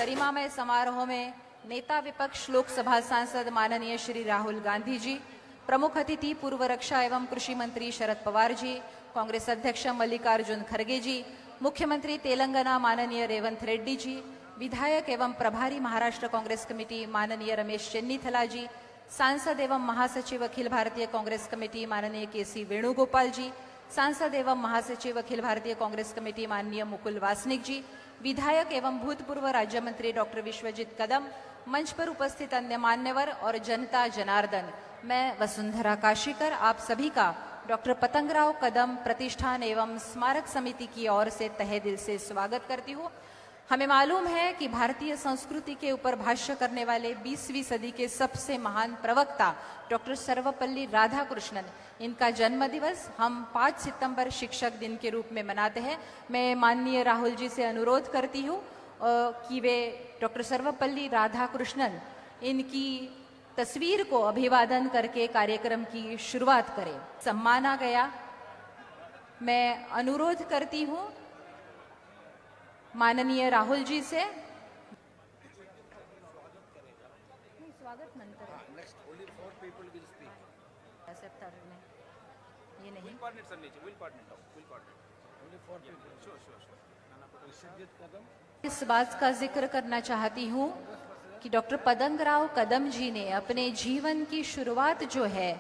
गरिमामय समारोह में नेता विपक्ष लोकसभा सांसद माननीय श्री राहुल गांधी जी, प्रमुख अतिथि पूर्व रक्षा एवं कृषि मंत्री शरद पवार जी, कांग्रेस अध्यक्ष मल्लिकार्जुन खड़गे जी, मुख्यमंत्री तेलंगाना माननीय रेवंत रेड्डी जी, विधायक एवं प्रभारी महाराष्ट्र कांग्रेस कमेटी माननीय रमेश चेन्नीथला जी, सांसद एवं महासचिव अखिल भारतीय कांग्रेस कमेटी माननीय केसी वेणुगोपाल जी, सांसद एवं महासचिव अखिल भारतीय कांग्रेस कमेटी माननीय मुकुल वासनिक जी, विधायक एवं भूतपूर्व राज्य मंत्री डॉक्टर विश्वजीत कदम, मंच पर उपस्थित अन्य मान्यवर और जनता जनार्दन, मैं वसुंधरा काशीकर आप सभी का डॉक्टर पतंगराव कदम प्रतिष्ठान एवं स्मारक समिति की ओर से तहे दिल से स्वागत करती हूँ। हमें मालूम है कि भारतीय संस्कृति के ऊपर भाष्य करने वाले 20वीं सदी के सबसे महान प्रवक्ता डॉक्टर सर्वपल्ली राधाकृष्णन, इनका जन्म दिवस हम 5 सितंबर शिक्षक दिन के रूप में मनाते हैं। मैं माननीय राहुल जी से अनुरोध करती हूँ कि वे डॉक्टर सर्वपल्ली राधाकृष्णन इनकी तस्वीर को अभिवादन करके कार्यक्रम की शुरुआत करें। सम्माना गया। मैं अनुरोध करती हूँ माननीय राहुल जी से स्वागत नंतर ये नहीं इस बात का जिक्र करना चाहती हूँ कि डॉक्टर पतंगराव कदम जी ने अपने जीवन की शुरुआत जो है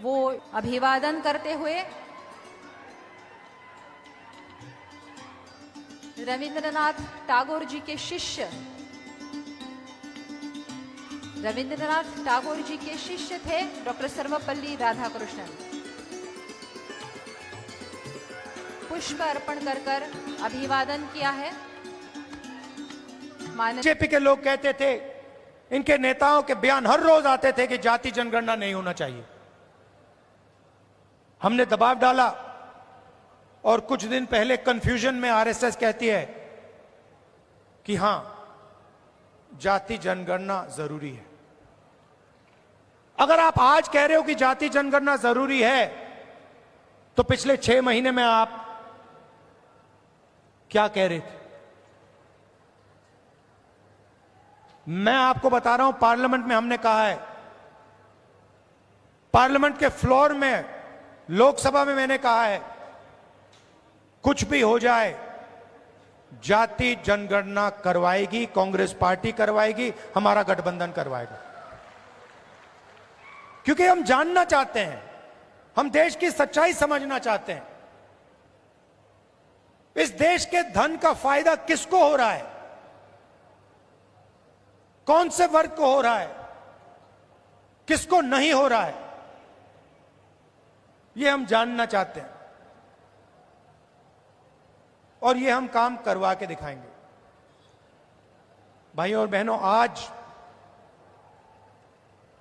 वो अभिवादन करते हुए रविंद्रनाथ टैगोर जी के शिष्य थे डॉक्टर सर्वपल्ली राधाकृष्णन। पुष्प अर्पण कर अभिवादन किया है। बीजेपी के लोग कहते थे, इनके नेताओं के बयान हर रोज आते थे कि जाति जनगणना नहीं होना चाहिए। हमने दबाव डाला और कुछ दिन पहले कंफ्यूजन में आरएसएस कहती है कि हां, जाति जनगणना जरूरी है। अगर आप आज कह रहे हो कि जाति जनगणना जरूरी है, तो पिछले 6 महीने में आप क्या कह रहे थे? मैं आपको बता रहा हूं, पार्लियामेंट में हमने कहा है, पार्लियामेंट के फ्लोर में, लोकसभा में मैंने कहा है, कुछ भी हो जाए जाति जनगणना करवाएगी कांग्रेस पार्टी, करवाएगी, हमारा गठबंधन करवाएगा। क्योंकि हम जानना चाहते हैं, हम देश की सच्चाई समझना चाहते हैं। इस देश के धन का फायदा किसको हो रहा है, कौन से वर्ग को हो रहा है, किसको नहीं हो रहा है, यह हम जानना चाहते हैं और ये हम काम करवा के दिखाएंगे। भाइयों और बहनों, आज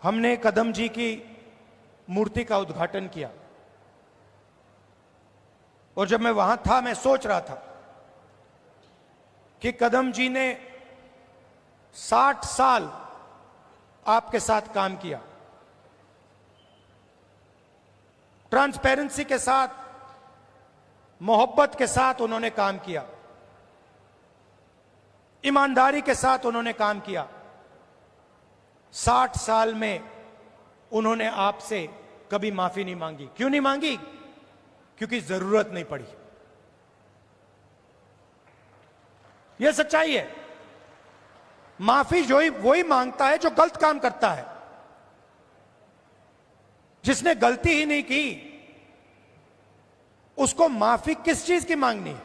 हमने कदम जी की मूर्ति का उद्घाटन किया और जब मैं वहां था, मैं सोच रहा था कि कदम जी ने 60 साल आपके साथ काम किया, ट्रांसपेरेंसी के साथ, मोहब्बत के साथ उन्होंने काम किया, ईमानदारी के साथ उन्होंने काम किया। 60 साल में उन्होंने आपसे कभी माफी नहीं मांगी। क्यों नहीं मांगी? क्योंकि जरूरत नहीं पड़ी। यह सच्चाई है। माफी वही मांगता है जो गलत काम करता है। जिसने गलती ही नहीं की, उसको माफी किस चीज की मांगनी है?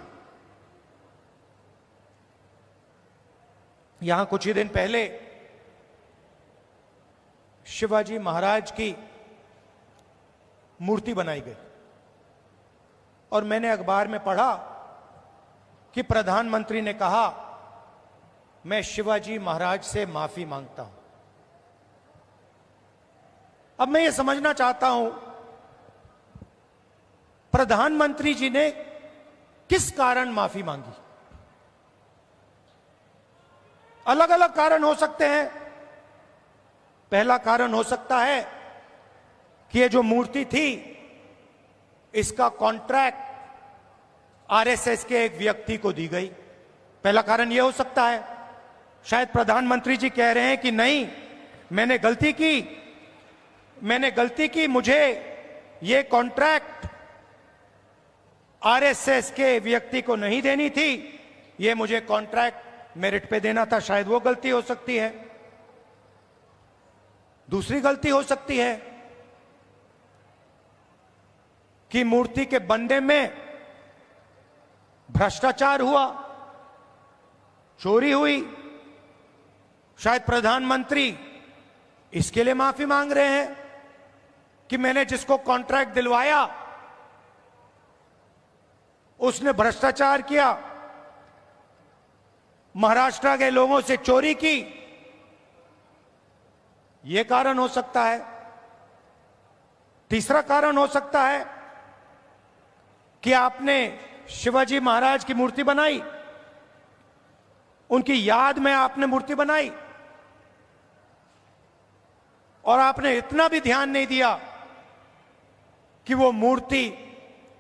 यहां कुछ ही दिन पहले शिवाजी महाराज की मूर्ति बनाई गई और मैंने अखबार में पढ़ा कि प्रधानमंत्री ने कहा, मैं शिवाजी महाराज से माफी मांगता हूं। अब मैं ये समझना चाहता हूं, प्रधानमंत्री जी ने किस कारण माफी मांगी? अलग अलग कारण हो सकते हैं। पहला कारण हो सकता है कि ये जो मूर्ति थी, इसका कॉन्ट्रैक्ट आरएसएस के एक व्यक्ति को दी गई। पहला कारण यह हो सकता है। शायद प्रधानमंत्री जी कह रहे हैं कि नहीं, मैंने गलती की, मुझे ये कॉन्ट्रैक्ट आरएसएस के व्यक्ति को नहीं देनी थी, ये मुझे कॉन्ट्रैक्ट मेरिट पे देना था। शायद वो गलती हो सकती है। दूसरी गलती हो सकती है कि मूर्ति के बनने में भ्रष्टाचार हुआ, चोरी हुई। शायद प्रधानमंत्री इसके लिए माफी मांग रहे हैं कि मैंने जिसको कॉन्ट्रैक्ट दिलवाया उसने भ्रष्टाचार किया, महाराष्ट्र के लोगों से चोरी की। यह कारण हो सकता है। तीसरा कारण हो सकता है कि आपने शिवाजी महाराज की मूर्ति बनाई, उनकी याद में आपने मूर्ति बनाई और आपने इतना भी ध्यान नहीं दिया कि वो मूर्ति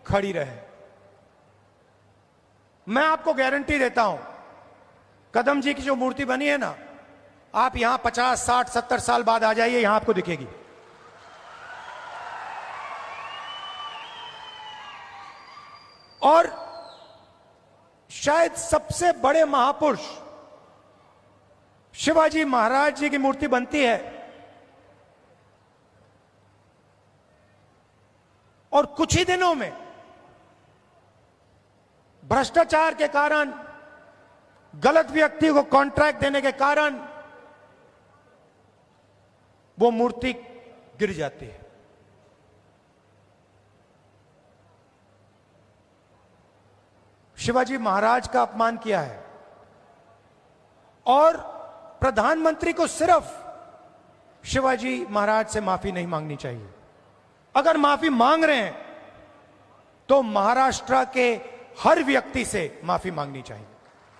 खड़ी रहे। मैं आपको गारंटी देता हूं, कदम जी की जो मूर्ति बनी है ना, आप यहां 50, 60, 70 साल बाद आ जाइए, यहां आपको दिखेगी। और शायद सबसे बड़े महापुरुष शिवाजी महाराज जी की मूर्ति बनती है और कुछ ही दिनों में भ्रष्टाचार के कारण, गलत व्यक्ति को कॉन्ट्रैक्ट देने के कारण वो मूर्ति गिर जाती है। शिवाजी महाराज का अपमान किया है और प्रधानमंत्री को सिर्फ शिवाजी महाराज से माफी नहीं मांगनी चाहिए। अगर माफी मांग रहे हैं तो महाराष्ट्र के हर व्यक्ति से माफी मांगनी चाहिए।